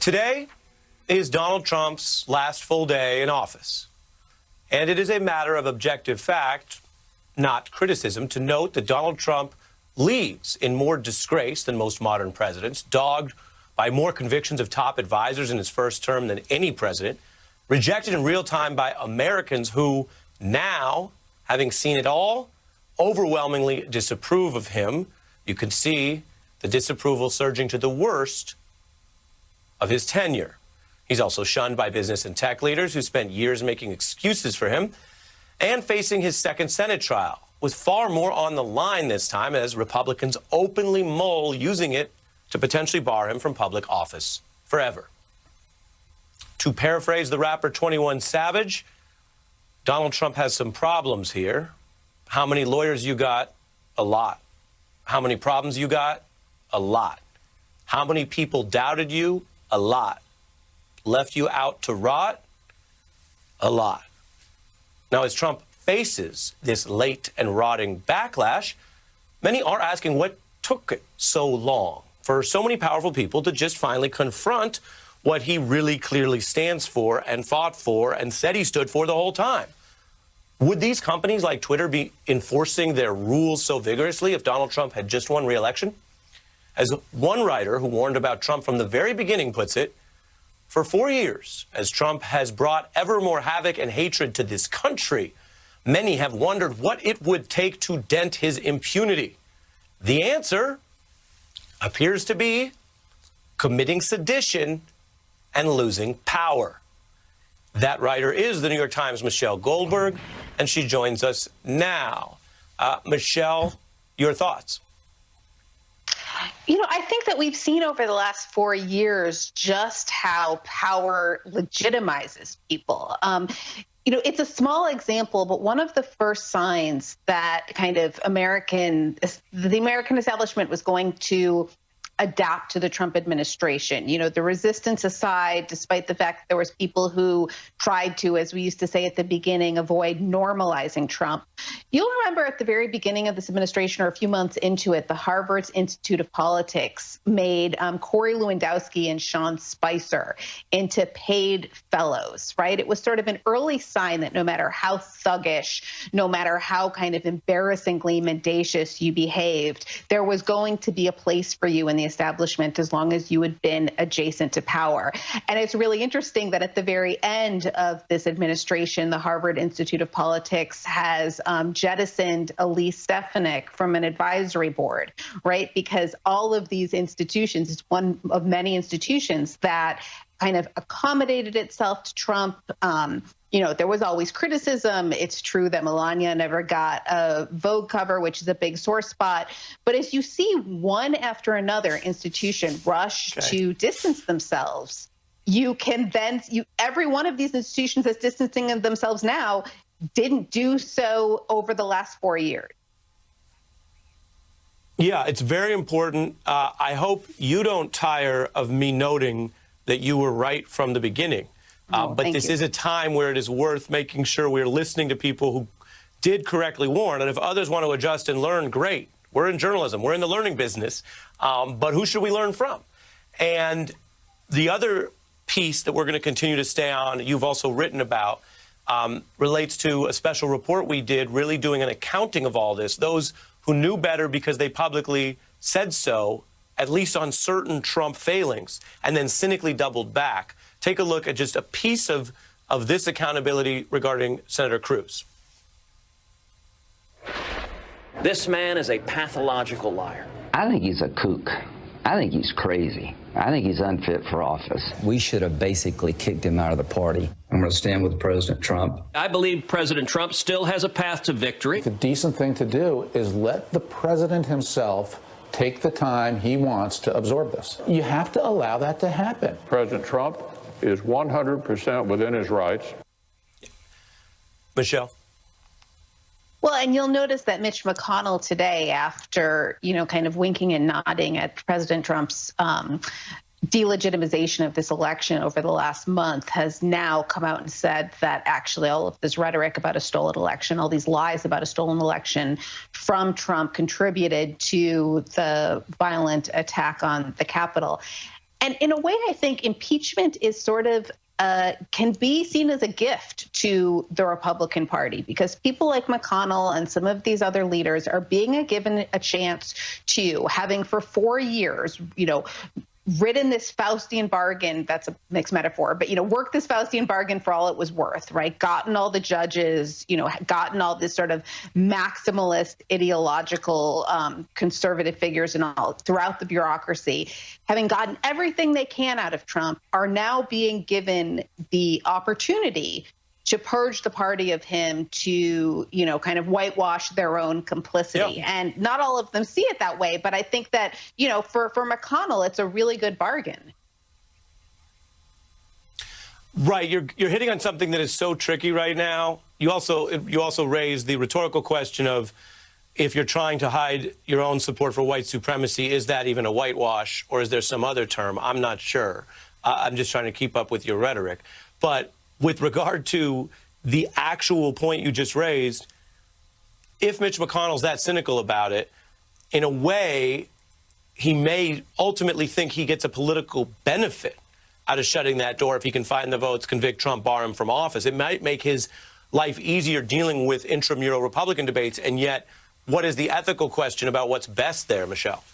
Today is Donald Trump's last full day in office. And it is a matter of objective fact, not criticism, to note that Donald Trump leaves in more disgrace than most modern presidents, dogged by more convictions of top advisors in his first term than any president, rejected in real time by Americans who now, having seen it all, overwhelmingly disapprove of him. You can see the disapproval surging to the worst of his tenure. He's also shunned by business and tech leaders who spent years making excuses for him, and facing his second Senate trial, with far more on the line this time as Republicans openly mull using it to potentially bar him from public office forever. To paraphrase the rapper 21 Savage, Donald Trump has some problems here. How many lawyers you got? A lot. How many problems you got? A lot. How many people doubted you? A lot. Left you out to rot? A lot. Now, as Trump faces this late and rotting backlash, many are asking what took it so long for so many powerful people to just finally confront what he really clearly stands for and fought for and said he stood for the whole time. Would these companies like Twitter be enforcing their rules so vigorously if Donald Trump had just won re-election? As one writer who warned about Trump from the very beginning puts it, for 4 years, as Trump has brought ever more havoc and hatred to this country, many have wondered what it would take to dent his impunity. The answer appears to be committing sedition and losing power. That writer is the New York Times' Michelle Goldberg, and she joins us now. Michelle, your thoughts? You know, I think that we've seen over the last 4 years just how power legitimizes people. You know, it's a small example, but one of the first signs that kind of the American establishment was going to adapt to the Trump administration. You know, the resistance aside, despite the fact that there was people who tried to, as we used to say at the beginning, avoid normalizing Trump. You'll remember at the very beginning of this administration, or a few months into it, the Harvard Institute of Politics made Corey Lewandowski and Sean Spicer into paid fellows, right? It was sort of an early sign that no matter how thuggish, no matter how kind of embarrassingly mendacious you behaved, there was going to be a place for you in the establishment as long as you had been adjacent to power. And it's really interesting that at the very end of this administration, the Harvard Institute of Politics has jettisoned Elise Stefanik from an advisory board, right? Because all of these institutions, it's one of many institutions that kind of accommodated itself to Trump. You know, there was always criticism. It's true that Melania never got a Vogue cover, which is a big sore spot. But as you see one after another institution rush to distance themselves, you can then, every one of these institutions that's distancing themselves now didn't do so over the last 4 years. Yeah, it's very important. I hope you don't tire of me noting that you were right from the beginning. But this is a time where it is worth making sure we're listening to people who did correctly warn. And if others want to adjust and learn, great. We're in journalism. We're in the learning business. But who should we learn from? And the other piece that we're going to continue to stay on, you've also written about, relates to a special report we did, really doing an accounting of all this. Those who knew better because they publicly said so, at least on certain Trump failings, and then cynically doubled back. Take a look at just a piece of this accountability regarding Senator Cruz. This man is a pathological liar. I think he's a kook. I think he's crazy. I think he's unfit for office. We should have basically kicked him out of the party. I'm going to stand with President Trump. I believe President Trump still has a path to victory. The decent thing to do is let the president himself take the time he wants to absorb this. You have to allow that to happen. President Trump is 100% within his rights. Michelle? Well, and you'll notice that Mitch McConnell today, after, you know, kind of winking and nodding at President Trump's delegitimization of this election over the last month, has now come out and said that actually all of this rhetoric about a stolen election, all these lies about a stolen election from Trump contributed to the violent attack on the Capitol. And in a way, I think impeachment is sort of can be seen as a gift to the Republican Party, because people like McConnell and some of these other leaders are being given a chance to, having for 4 years, ridden this Faustian bargain, that's a mixed metaphor, but, worked this Faustian bargain for all it was worth, right? Gotten all the judges, gotten all this sort of maximalist ideological conservative figures and all throughout the bureaucracy, having gotten everything they can out of Trump, are now being given the opportunity to purge the party of him, to, kind of whitewash their own complicity. Yeah. And not all of them see it that way, but I think that, for McConnell, it's a really good bargain. Right. You're hitting on something that is so tricky right now. You also raised the rhetorical question of, if you're trying to hide your own support for white supremacy, is that even a whitewash, or is there some other term? I'm not sure. I'm just trying to keep up with your rhetoric. But with regard to the actual point you just raised, if Mitch McConnell's that cynical about it, in a way, he may ultimately think he gets a political benefit out of shutting that door if he can find the votes, convict Trump, bar him from office. It might make his life easier dealing with intramural Republican debates. And yet, what is the ethical question about what's best there, Michelle?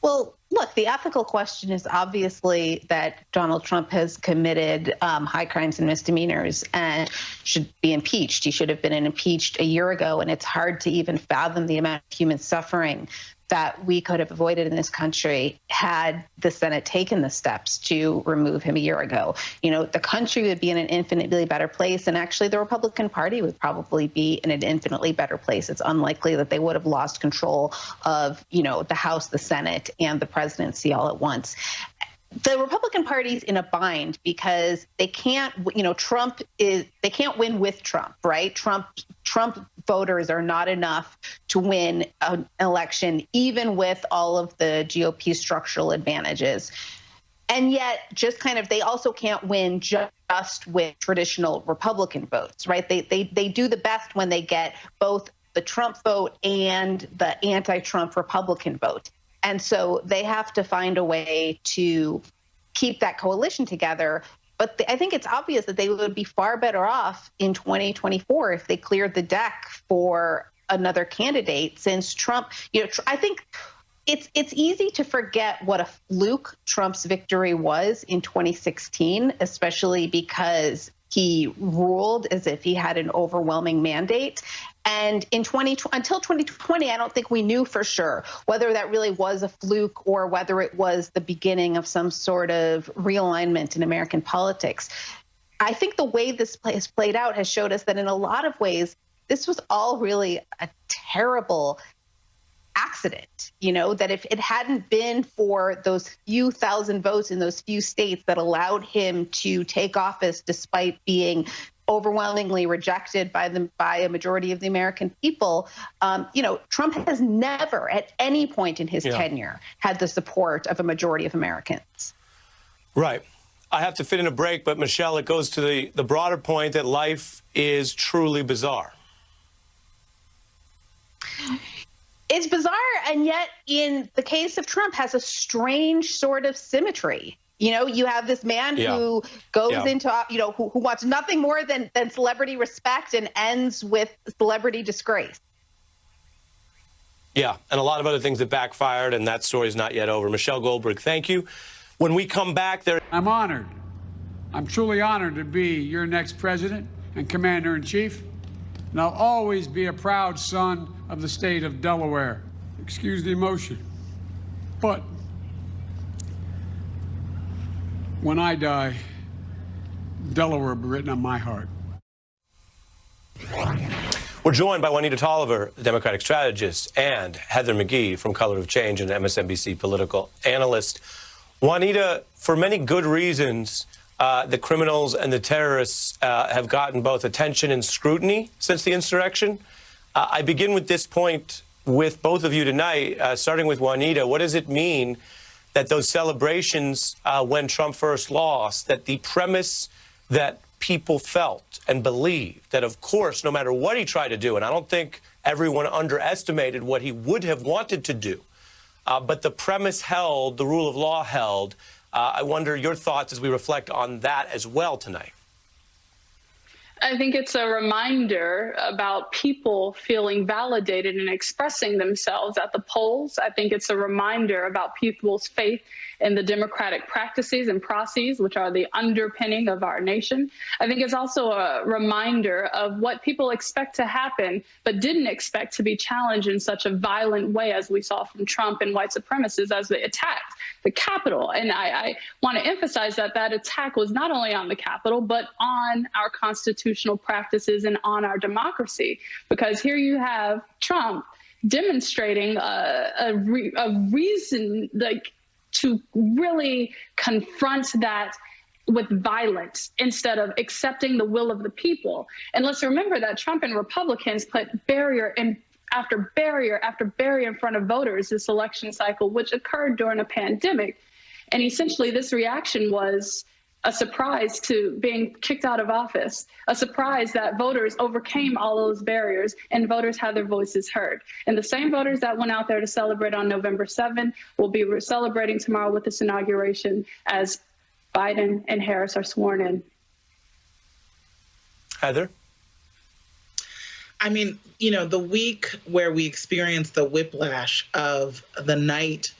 Well, look, the ethical question is obviously that Donald Trump has committed high crimes and misdemeanors and should be impeached. He should have been impeached a year ago, and it's hard to even fathom the amount of human suffering that we could have avoided in this country had the Senate taken the steps to remove him a year ago. The country would be in an infinitely better place, and actually the Republican Party would probably be in an infinitely better place. It's unlikely that they would have lost control of, the House, the Senate, and the presidency all at once. The Republican Party's in a bind because they can't, they can't win with Trump, right? Trump voters are not enough to win an election, even with all of the GOP structural advantages. And yet, they also can't win just with traditional Republican votes, right? They do the best when they get both the Trump vote and the anti-Trump Republican vote. And so they have to find a way to keep that coalition together. But I think it's obvious that they would be far better off in 2024 if they cleared the deck for another candidate, since Trump, I think it's easy to forget what a fluke Trump's victory was in 2016, especially because he ruled as if he had an overwhelming mandate. And until 2020, I don't think we knew for sure whether that really was a fluke or whether it was the beginning of some sort of realignment in American politics. I think the way this has played out has showed us that in a lot of ways, this was all really a terrible accident, that if it hadn't been for those few thousand votes in those few states that allowed him to take office despite being overwhelmingly rejected by a majority of the American people, Trump has never at any point in his tenure had the support of a majority of Americans. Right. I have to fit in a break, but Michelle, it goes to the broader point that life is truly bizarre. It's bizarre, and yet in the case of Trump has a strange sort of symmetry. You have this man who goes into, who wants nothing more than celebrity respect and ends with celebrity disgrace. Yeah, and a lot of other things that backfired, and that story's not yet over. Michelle Goldberg, thank you. When we come back, I'm honored. I'm truly honored to be your next president and commander-in-chief, and I'll always be a proud son of the state of Delaware. Excuse the emotion, but when I die, Delaware will be written on my heart. We're joined by Juanita Tolliver, the Democratic strategist, and Heather McGhee from Color of Change, an MSNBC political analyst. Juanita, for many good reasons, the criminals and the terrorists have gotten both attention and scrutiny since the insurrection. I begin with this point with both of you tonight, starting with Juanita. What does it mean that those celebrations when Trump first lost, that the premise that people felt and believed that, of course, no matter what he tried to do, and I don't think everyone underestimated what he would have wanted to do, but the premise held, the rule of law held. I wonder your thoughts as we reflect on that as well tonight. I think it's a reminder about people feeling validated and expressing themselves at the polls. I think it's a reminder about people's faith in the democratic practices and processes, which are the underpinning of our nation. I think it's also a reminder of what people expect to happen, but didn't expect to be challenged in such a violent way as we saw from Trump and white supremacists as they attacked the Capitol. And I want to emphasize that that attack was not only on the Capitol, but on our constitutional practices and on our democracy, because here you have Trump demonstrating a reason, like, to really confront that with violence instead of accepting the will of the people. And let's remember that Trump and Republicans put barrier after barrier after barrier in front of voters this election cycle, which occurred during a pandemic. And essentially this reaction was a surprise to being kicked out of office, a surprise that voters overcame all those barriers and voters had their voices heard. And the same voters that went out there to celebrate on November 7th will be celebrating tomorrow with this inauguration as Biden and Harris are sworn in. Heather? I mean, you know, the week where we experienced the whiplash of the night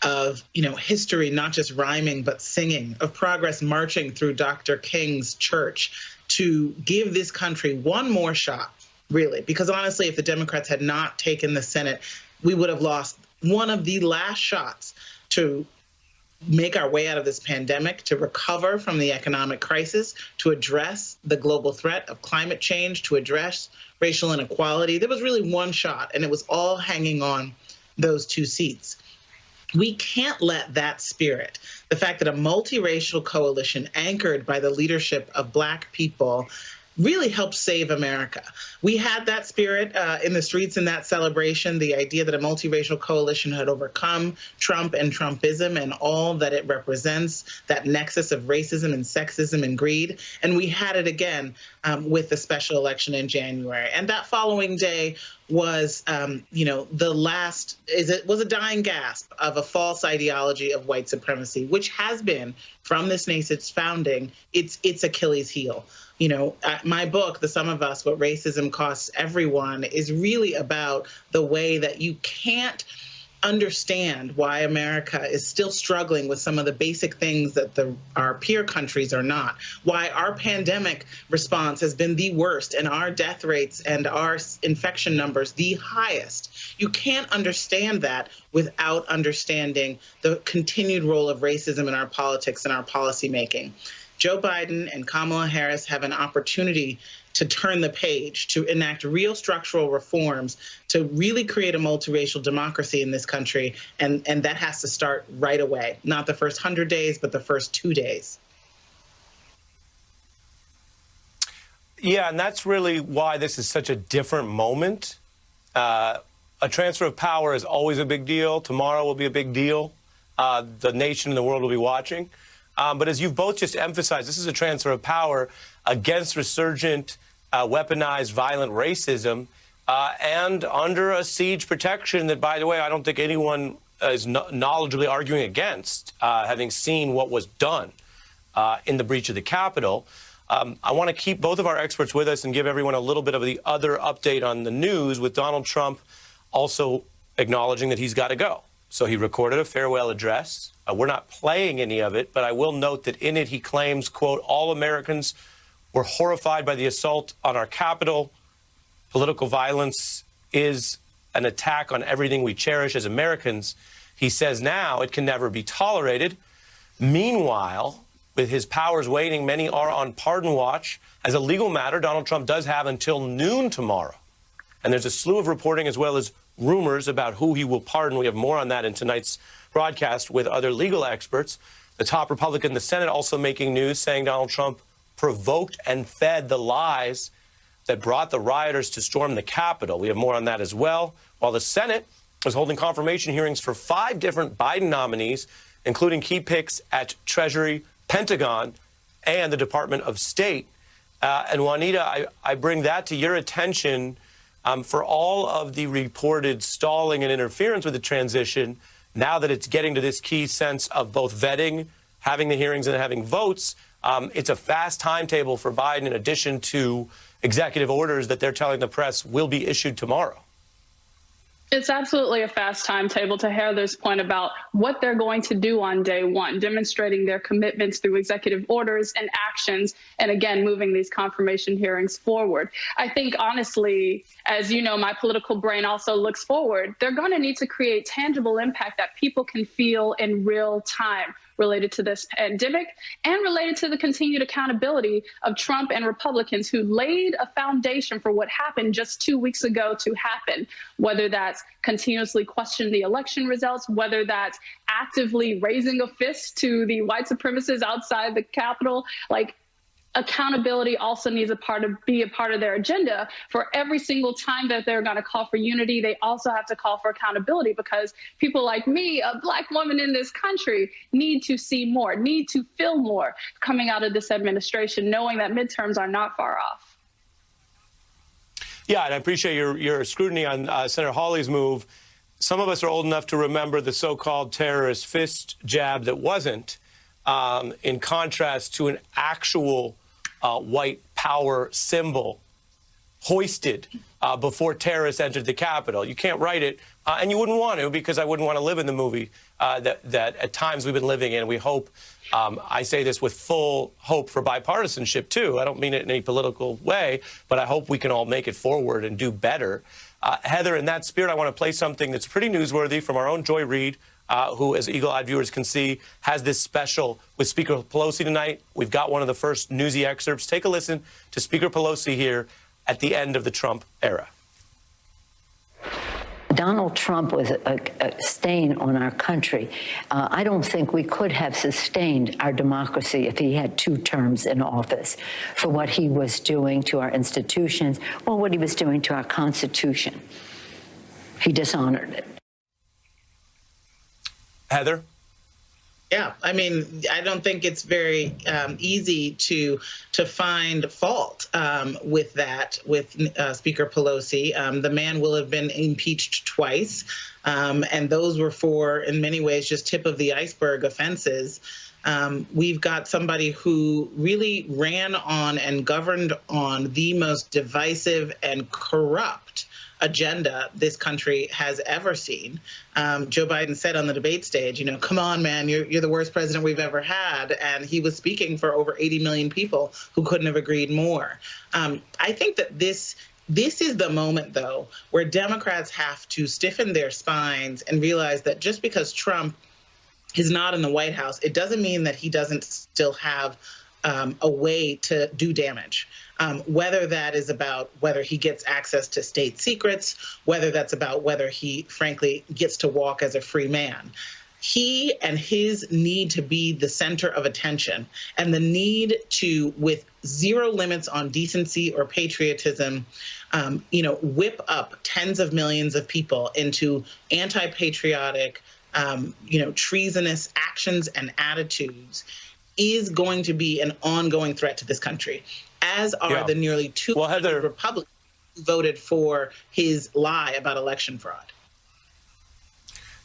of, you know, history, not just rhyming, but singing, of progress marching through Dr. King's church to give this country one more shot, really. Because honestly, if the Democrats had not taken the Senate, we would have lost one of the last shots to make our way out of this pandemic, to recover from the economic crisis, to address the global threat of climate change, to address racial inequality. There was really one shot, and it was all hanging on those two seats. We can't let that spirit, the fact that a multiracial coalition anchored by the leadership of Black people, really helped save America. We had that spirit in the streets in that celebration, the idea that a multiracial coalition had overcome Trump and Trumpism and all that it represents, that nexus of racism and sexism and greed. And we had it again with the special election in January. And that following day was, you know, the last, was a dying gasp of a false ideology of white supremacy, which has been, from this nation's founding, its Achilles heel. You know, my book, The Sum of Us, What Racism Costs Everyone, is really about the way that you can't understand why America is still struggling with some of the basic things that our peer countries are not, why our pandemic response has been the worst and our death rates and our infection numbers the highest. You can't understand that without understanding the continued role of racism in our politics and our policymaking. Joe Biden and Kamala Harris have an opportunity to turn the page, to enact real structural reforms, to really create a multiracial democracy in this country. And that has to start right away, not the first 100 days, but the first 2 days. Yeah, and that's really why this is such a different moment. A transfer of power is always a big deal. Tomorrow will be a big deal. The nation and the world will be watching. But as you've both just emphasized, this is a transfer of power against resurgent, weaponized, violent racism, and under a siege protection that, by the way, I don't think anyone is knowledgeably arguing against, having seen what was done in the breach of the Capitol. I want to keep both of our experts with us and give everyone a little bit of the other update on the news, with Donald Trump also acknowledging that he's got to go. So he recorded a farewell address. We're not playing any of it, but I will note that in it he claims, quote, all Americans were horrified by the assault on our Capitol. Political violence is an attack on everything we cherish as Americans. He says now it can never be tolerated. Meanwhile, with his powers waning, many are on pardon watch. As a legal matter, Donald Trump does have until noon tomorrow. And there's a slew of reporting as well as rumors about who he will pardon. We have more on that in tonight's broadcast with other legal experts. The top Republican in the Senate also making news, saying Donald Trump provoked and fed the lies that brought the rioters to storm the Capitol. We have more on that as well. While the Senate is holding confirmation hearings for 5 different Biden nominees, including key picks at Treasury, Pentagon, and the Department of State. And Juanita, I bring that to your attention for all of the reported stalling and interference with the transition. now that it's getting to this key sense of both vetting, having the hearings, and having votes, it's a fast timetable for Biden, in addition to executive orders that they're telling the press will be issued tomorrow. It's absolutely a fast timetable, to Heather's point about what they're going to do on day one, demonstrating their commitments through executive orders and actions, and again, moving these confirmation hearings forward. I think, honestly, as you know, my political brain also looks forward. They're going to need to create tangible impact that people can feel in real time, related to this pandemic and related to the continued accountability of Trump and Republicans who laid a foundation for what happened just 2 weeks ago to happen, whether that's continuously questioning the election results, whether that's actively raising a fist to the white supremacists outside the Capitol. Like, accountability also needs be a part of their agenda. For every single time that they're going to call for unity, they also have to call for accountability, because people like me, a Black woman in this country, need to see more, need to feel more coming out of this administration, knowing that midterms are not far off. Yeah, and I appreciate your scrutiny on Senator Hawley's move. Some of us are old enough to remember the so-called terrorist fist jab that wasn't, in contrast to an actual white power symbol hoisted before terrorists entered the Capitol. You can't write it, and you wouldn't want to, because I wouldn't want to live in the movie that at times we've been living in. We hope, I say this with full hope for bipartisanship, too. I don't mean it in any political way, but I hope we can all make it forward and do better. Heather, in that spirit, I want to play something that's pretty newsworthy from our own Joy Reid, who, as eagle-eyed viewers can see, has this special with Speaker Pelosi tonight. We've got one of the first newsy excerpts. Take a listen to Speaker Pelosi here at the end of the Trump era. Donald Trump was a stain on our country. I don't think we could have sustained our democracy if he had 2 terms in office, for what he was doing to our institutions or what he was doing to our Constitution. He dishonored it. Heather? Yeah, I mean, I don't think it's very easy to find fault with that, with Speaker Pelosi. The man will have been impeached twice, and those were for, in many ways, just tip of the iceberg offenses. We've got somebody who really ran on and governed on the most divisive and corrupt agenda this country has ever seen. Joe Biden said on the debate stage, come on, man, you're the worst president we've ever had. And he was speaking for over 80 million people who couldn't have agreed more. I think that this is the moment, though, where Democrats have to stiffen their spines and realize that just because Trump is not in the White House, it doesn't mean that he doesn't still have a way to do damage. Whether that is about whether he gets access to state secrets, whether that's about whether he, frankly, gets to walk as a free man. He and his need to be the center of attention, and the need to, with zero limits on decency or patriotism, whip up tens of millions of people into anti-patriotic, treasonous actions and attitudes, is going to be an ongoing threat to this country, as are the nearly 200 Republicans who voted for his lie about election fraud.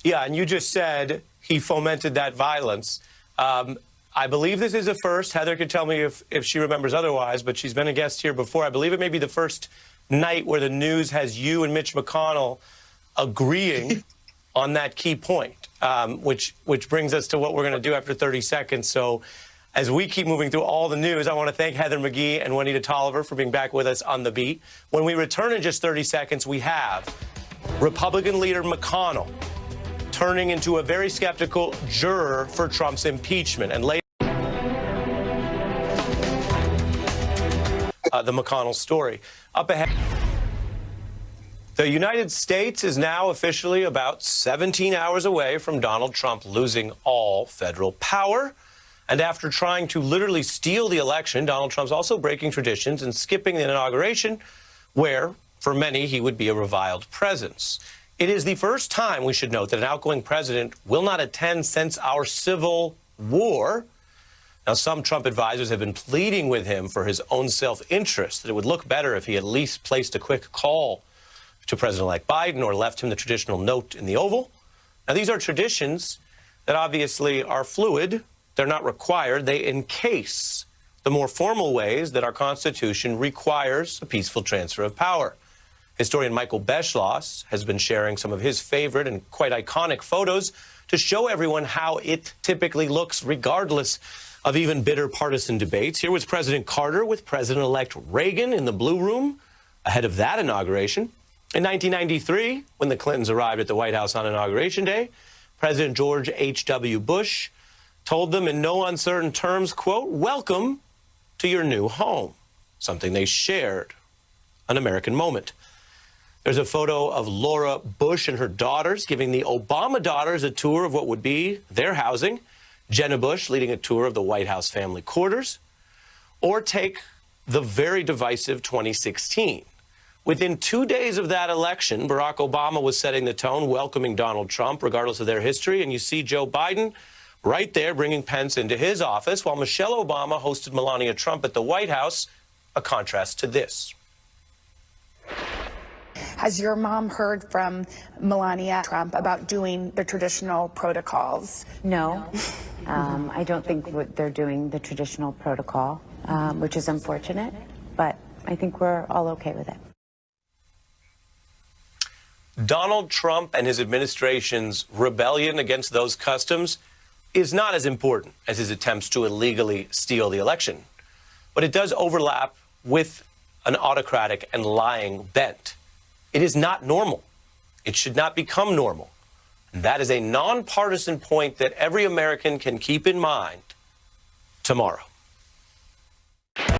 Yeah, and you just said he fomented that violence. I believe this is a first. Heather could tell me if she remembers otherwise, but she's been a guest here before. I believe it may be the first night where the news has you and Mitch McConnell agreeing on that key point, which brings us to what we're going to do after 30 seconds. So as we keep moving through all the news, I want to thank Heather McGhee and Juanita Tolliver for being back with us on The Beat. When we return in just 30 seconds, we have Republican leader McConnell turning into a very skeptical juror for Trump's impeachment. And later, the McConnell story. Up ahead, the United States is now officially about 17 hours away from Donald Trump losing all federal power. And after trying to literally steal the election, Donald Trump's also breaking traditions and skipping the inauguration, where, for many, he would be a reviled presence. It is the first time, we should note, that an outgoing president will not attend since our Civil War. Now, some Trump advisors have been pleading with him for his own self-interest, that it would look better if he at least placed a quick call to President-elect Biden or left him the traditional note in the Oval. Now, these are traditions that obviously are fluid. They're not required. They encase the more formal ways that our Constitution requires a peaceful transfer of power. Historian Michael Beschloss has been sharing some of his favorite and quite iconic photos to show everyone how it typically looks, regardless of even bitter partisan debates. Here was President Carter with President-elect Reagan in the Blue Room ahead of that inauguration. In 1993, when the Clintons arrived at the White House on Inauguration Day, President George H.W. Bush told them in no uncertain terms, quote, "Welcome to your new home," something they shared, an American moment. There's a photo of Laura Bush and her daughters giving the Obama daughters a tour of what would be their housing, Jenna Bush leading a tour of the White House family quarters. Or take the very divisive 2016. Within 2 days of that election, Barack Obama was setting the tone, welcoming Donald Trump, regardless of their history. And you see Joe Biden right there bringing Pence into his office, while Michelle Obama hosted Melania Trump at the White House, a contrast to this. Has your mom heard from Melania Trump about doing the traditional protocols? No. I don't think they're doing the traditional protocol, which is unfortunate, but I think we're all okay with it. Donald Trump and his administration's rebellion against those customs is not as important as his attempts to illegally steal the election, but it does overlap with an autocratic and lying bent. It is not normal. It should not become normal. And that is a nonpartisan point that every American can keep in mind tomorrow.